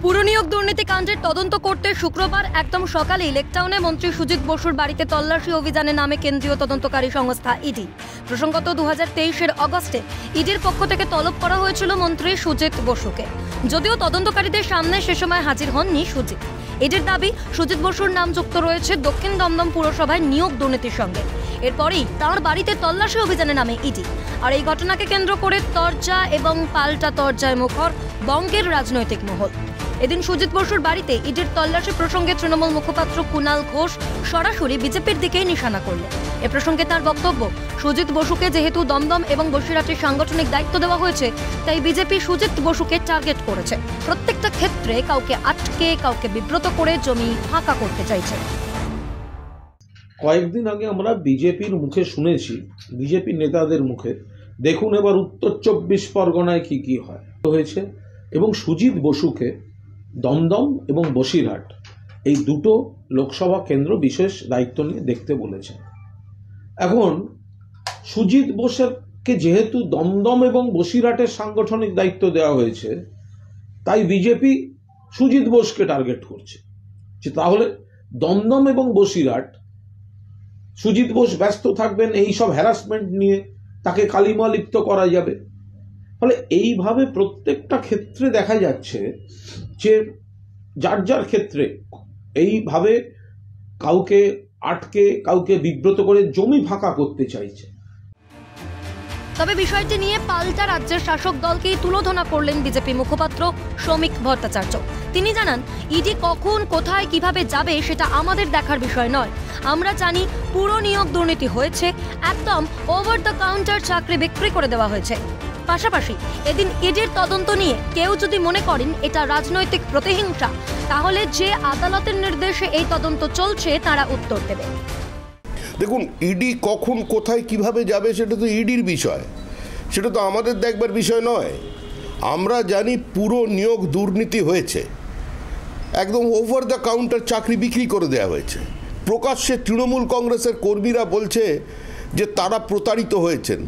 পুর নিয়োগ দুর্নীতি কাণ্ডের তদন্ত করতে শুক্রবার একদম সকালে লেকটাউনে মন্ত্রী সুজিত বসুর বাড়িতে তল্লাশি অভিযানে নামে কেন্দ্রীয় তদন্তকারী সংস্থা ইডি। প্রসঙ্গত 2023-এর অগস্টে ইডির পক্ষ থেকে তলব করা হয়েছিল মন্ত্রী সুজিত বসুকে, যদিও তদন্তকারীদের সামনে সে সময় হাজির হননি সুজিত। ইডির দাবি, সুজিত বসুর নাম যুক্ত রয়েছে দক্ষিণ দমদম পুরসভায় নিয়োগ দুর্নীতির সঙ্গে। এরপরেই তাঁর বাড়িতে তল্লাশি অভিযানে নামে ইডি। আর এই ঘটনাকে কেন্দ্র করে তরজা এবং পাল্টা তরজায় মুখর বঙ্গের রাজনৈতিক মহল। এদিন সুজিত বসুর বাড়িতে ইডির তল্লাশি প্রসঙ্গে তৃণমূল মুখপাত্র কুণাল ঘোষ সরাসরি বিজেপির দিকেই নিশানা করলেন। এ প্রসঙ্গে তার বক্তব্য, সুজিত বসুকে যেহেতু দমদম এবং বসিরহাটের সাংগঠনিক দায়িত্ব দেওয়া হয়েছে, তাই বিজেপি সুজিত বসুকে টার্গেট করেছে। প্রত্যেকটা ক্ষেত্রে কাউকে আটকে, কাউকে বিব্রত করে জমি ফাঁকা করতে চাইছে। কয়েকদিন আগে আমরা বিজেপির মুখে শুনেছি, বিজেপির নেতাদের মুখে, দেখুন এবার উত্তর 24 পরগনায় কি কি হয়েছে, এবং সুজিত বসুকে দমদম এবং বসিরহাট এই দুটো লোকসভা কেন্দ্র বিশেষ দায়িত্ব নিয়ে দেখতে বলেছেন। এখন সুজিত বসুকে যেহেতু দমদম এবং বসিরহাটের সাংগঠনিক দায়িত্ব দেওয়া হয়েছে, তাই বিজেপি সুজিত বোসকে টার্গেট করছে যে তাহলে দমদম এবং বসিরহাট সুজিত বোস ব্যস্ত থাকবেন, এই সব হ্যারাসমেন্ট নিয়ে তাকে কালিমা লিপ্ত করা যাবে। ফলে এইভাবে প্রত্যেকটা ক্ষেত্রে দেখা যাচ্ছে যে যার যার ক্ষেত্রে এইভাবে কাউকে আটকে, কাউকে বিব্রত করে জমি ফাঁকা করতে চাইছে। তবে বিষয়টি নিয়ে পাল্টা রাজ্যের শাসক দলকেই তুলোধনা করলেন বিজেপি মুখপাত্র শ্রমিক ভট্টাচার্য। তিনি জানান, ইডি কখন, কোথায়, কিভাবে যাবে সেটা আমাদের দেখার বিষয় নয়। আমরা জানি পুর নিয়োগ দুর্নীতি হয়েছে, একদম ওভার দ্য কাউন্টার চাকরি বিক্রি করে দেওয়া হয়েছে। পাশাপাশি এদিন ইডির তদন্ত নিয়ে কেউ যদি মনে করেন এটা রাজনৈতিক প্রতিহিংসা, তাহলে যে আদালতের নির্দেশে এই তদন্ত চলছে তারা উত্তর দেবে। দেখুন, ইডি কখন, কোথায়, কিভাবে যাবে সেটা তো ইডির বিষয়, সেটা তো আমাদের দেখবার বিষয় নয়। আমরা জানি পুরো নিয়োগ দুর্নীতি হয়েছে, একদম ওভার দ্য কাউন্টার চাকরি বিক্রি করে দেওয়া হয়েছে। প্রকাশ্যে তৃণমূল কংগ্রেসের কর্মীরা বলছে যে তারা প্রতারিত হয়েছেন,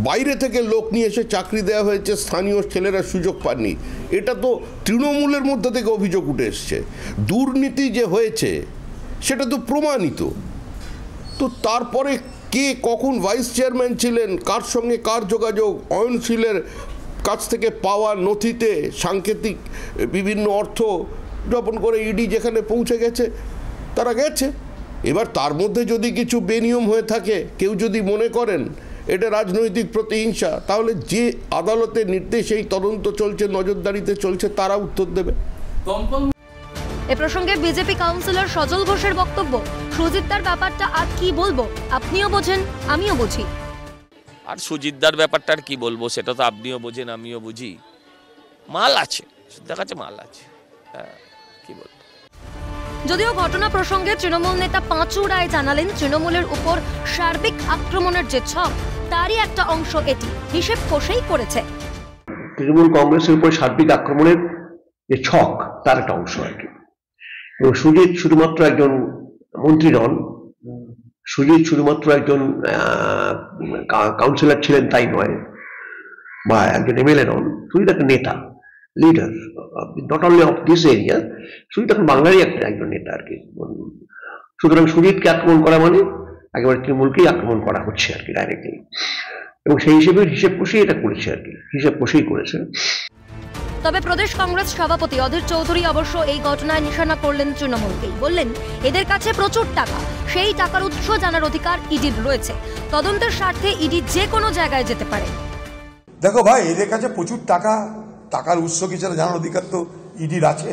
বাইরে থেকে লোক নিয়ে এসে চাকরি দেওয়া হয়েছে, স্থানীয় ছেলেরা সুযোগ পাননি। এটা তো তৃণমূলের মধ্যে থেকে অভিযোগ উঠে এসছে। দুর্নীতি যে হয়েছে সেটা তো প্রমাণিত। তো তারপরে কে কখন ভাইস চেয়ারম্যান ছিলেন, কার সঙ্গে কার যোগাযোগ, অয়নশীলের কাছ থেকে পাওয়া নথিতে সাংকেতিক বিভিন্ন অর্থ যাপন করে ইডি যেখানে পৌঁছে গেছে তারা গেছে। এবার তার মধ্যে যদি কিছু বেনিয়ম হয়ে থাকে, কেউ যদি মনে করেন এটা রাজনৈতিক প্রতিহিংসা, তাহলে যে আদালতের নির্দেশে এই তদন্ত চলছে, নজরদারিতে চলছে, তারা উত্তর দেবে। এ প্রসঙ্গে বিজেপি কাউন্সিলর সজল ঘোষের বক্তব্য, সুজিতদার ব্যাপারটা আর কি বলবো, আপনিও বোঝেন আমিও বুঝি। আর সুজিতদার ব্যাপারটা আর কি বলবো, সেটা তো আপনিও বোঝেন আমিও বুঝি। মাল আছে, সুজিতদার কাছে মাল আছে, কি বলবো। যদিও ঘটনা প্রসঙ্গে তৃণমূল নেতা পাঁচু রায় জানালেন, তৃণমূলের উপর সার্বিক আক্রমণের যে ছক, তারই একটা অংশ এটি, হিসেব কষেই করেছে। তৃণমূল কংগ্রেসের উপর সার্বিক আক্রমণের যে ছক, তার একটা অংশ আর কি। এবং সুজিত শুধুমাত্র একজন মন্ত্রী নন, সুজিত শুধুমাত্র একজন কাউন্সিলর ছিলেন তাই নয়, বা একজন এমএলএ নন। সুজিত একটা নেতা, leader, not only of this area. Sujit এখন বাংলারই একজন নেতা আর কি। সুতরাং সুজিতকে আক্রমণ করা মানে একেবারে তৃণমূলকেই আক্রমণ করা হচ্ছে আর কি, ডাইরেক্টলি। এবং সেই হিসেবে হিসেব কষেই এটা করেছে আর কি, হিসেব কষেই করেছে। তবে প্রদেশ কংগ্রেস সভাপতি অধীর চৌধুরী অবশ্য এই ঘটনায় নিশানা করলেন তৃণমূলকেই। বললেন, এদের কাছে প্রচুর টাকা, সেই টাকার উৎস জানার অধিকার ইডির রয়েছে। তদন্তের স্বার্থে ইডি যে কোনো জায়গায় যেতে পারে। দেখো ভাই, এদের কাছে প্রচুর টাকা, টাকার উৎস কি সেটা জানার অধিকার তো ইডির আছে।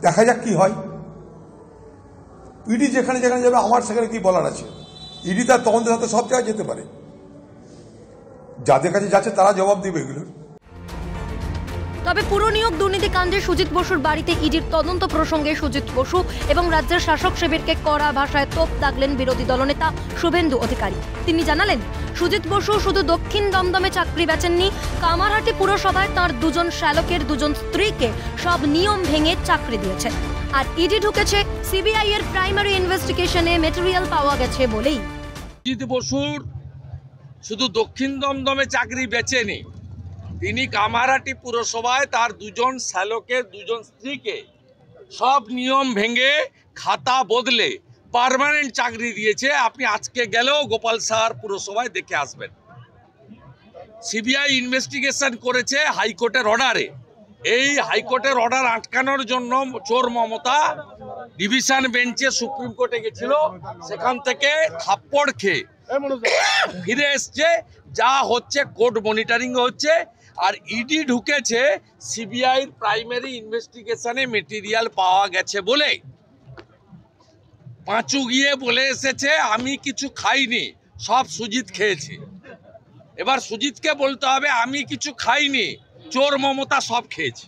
দেখা যাক কি হয়। ইডি যেখানে যেখানে যাবে, আমার সেখানে কি বলার আছে? ইডি তার তদন্তের সাথে সব জায়গায় যেতে পারে, যাদের কাছে যাচ্ছে তারা জবাব দিবে এগুলোর। তবে পুর নিয়োগ দুর্নীতি কাণ্ডে সুজিত বসুর বাড়িতে ইডির তদন্ত প্রসঙ্গে সুজিত বসু এবং রাজ্যের শাসক শিবিরকে কড়া ভাষায় তোপ দাগলেন বিরোধী দলনেতা শুভেন্দু অধিকারী। তিনি জানালেন, সুজিত বসু শুধু দক্ষিণ দমদমে চাকরি বেচেননি, কামারহাটি পুরসভায় তাঁর দুজন শ্যালকের দুজন স্ত্রীকে সব নিয়ম ভেঙে চাকরি দিয়েছেন। আর ইডি ঢুকেছে সিবিআই এর প্রাইমারি ইনভেস্টিগেশনে, মেটেরিয়াল পাওয়া গেছে বলেই। সুজিত বসুর শুধু দক্ষিণ দমদমে চাকরি বেচেনি, তিনি কামারহাটি পুরসভায় তার দুজন শ্যালকের দুজন স্ত্রীকে সব নিয়ম ভেঙে খাতা বদলে পার্মানেন্ট চাকরি দিয়েছে। আপনি আজকে গেলেও গোপাল সাহার পুরসভায় দেখে আসবেন। সিবিআই ইনভেস্টিগেশন করেছে হাইকোর্টের অর্ডারে। এই হাইকোর্টের অর্ডার আটকানোর জন্য চোর মমতা ডিভিশন বেঞ্চে সুপ্রিম কোর্টে গেছিল, সেখান থেকে থাপ্পড় খেয়ে ফিরে এসছে। যা হচ্ছে কোর্ট মনিটরিং হচ্ছে। আর ইডি ঢুকেছে সিবিআই প্রাইমারি ইনভেস্টিগেশনে মেটেরিয়াল পাওয়া গেছে বলে। পাঁচু গিয়ে বলে এসেছে আমি কিছু খাইনি, সব সুজিত খেয়েছে। এবার সুজিতকে বলতে হবে আমি কিছু খাইনি, চোর মমতা সব খেয়েছে।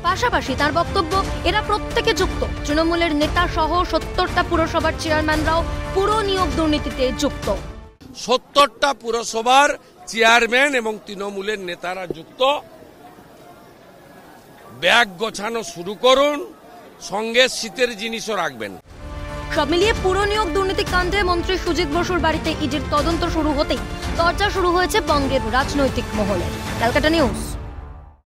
পাশাপাশি তার বক্তব্য, এরা প্রত্যেকে যুক্ত। তৃণমূলের নেতা সহ 70টা পুরসভার চেয়ারম্যানরাও পুরো নিয়োগ দুর্নীতিতে যুক্ত। 70টা পুরসভার চেয়ারম্যান এবং তৃণমূলের নেতারা যুক্ত। ব্যাগ গোছানো শুরু করুন, সঙ্গে শীতের জিনিসও রাখবেন। সব মিলিয়ে পুরো নিয়োগ দুর্নীতি কাণ্ডে মন্ত্রী সুজিত বসুর বাড়িতে ইডির তদন্ত শুরু হতেই চর্চা শুরু হয়েছে বঙ্গের রাজনৈতিক মহলে। ক্যালকাটা নিউজ।